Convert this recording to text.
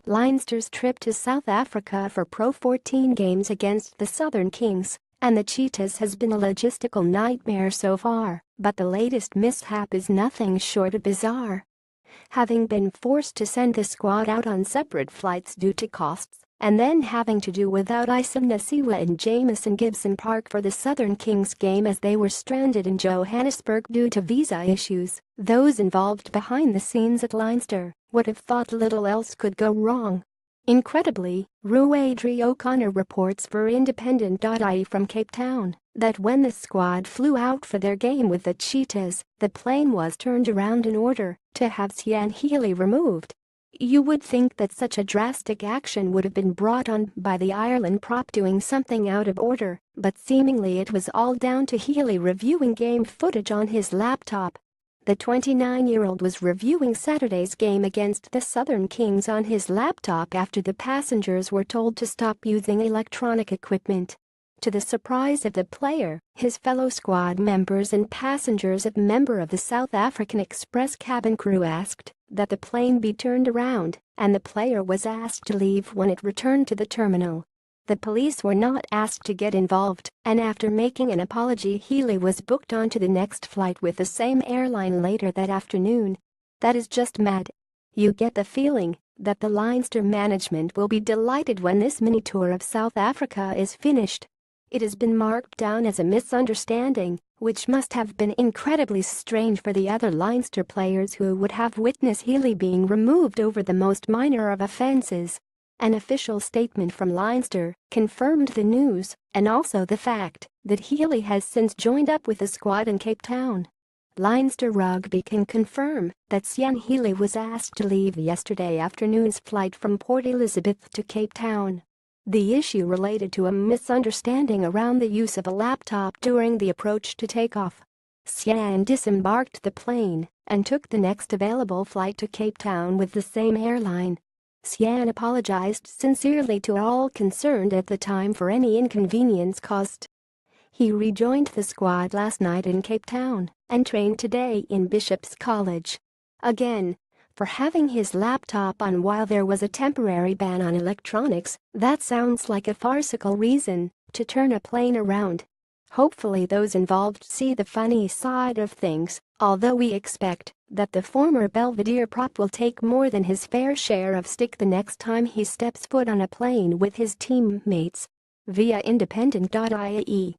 Leinsters' trip to South Africa for Pro 14 games against the Southern Kings and the Cheetas has been a logistical nightmare so far, but the latest mishap is nothing short of bizarre. Having been forced to send the squad out on separate flights due to costs, and then having to do without Issa Nasiwa and Jamison Gibson Park for the Southern Kings game as they were stranded in Johannesburg due to visa issues, those involved behind the scenes at Leinster would have thought little else could go wrong. Incredibly, Ruaidri O'Connor reports for Independent.ie from Cape Town that when the squad flew out for their game with the Cheetas, the plane was turned around in order to have Cian healy removed. You would think that such a drastic action would have been brought on by the Ireland prop doing something out of order, but seemingly it was all down to Healy reviewing game footage on his laptop. The 29-year-old was reviewing Saturday's game against the Southern Kings on his laptop after the passengers were told to stop using electronic equipment. To the surprise of the player, his fellow squad members and passengers, a member of the South African Express cabin crew asked that the plane be turned around, and the player was asked to leave when it returned to the terminal. The police were not asked to get involved, and after making an apology, Healy was booked onto the next flight with the same airline later that afternoon. That is just mad. You get the feeling that the Leinster management will be delighted when this mini tour of South Africa is finished. It has been marked down as a misunderstanding, which must have been incredibly strange for the other Leinster players who would have witnessed Healy being removed over the most minor of offences. An official statement from Leinster confirmed the news and also the fact that Healy has since joined up with the squad in Cape Town. Leinster Rugby can confirm that Cian Healy was asked to leave yesterday afternoon's flight from Port Elizabeth to Cape Town. The issue related to a misunderstanding around the use of a laptop during the approach to takeoff. Cian disembarked the plane and took the next available flight to Cape Town with the same airline. Cian apologized sincerely to all concerned at the time for any inconvenience caused. He rejoined the squad last night in Cape Town and trained today in Bishop's College. Again, for having his laptop on while there was a temporary ban on electronics, that sounds like a farcical reason to turn a plane around. Hopefully those involved see the funny side of things, although we expect that the former Belvedere prop will take more than his fair share of stick the next time he steps foot on a plane with his teammates. Via Independent.ie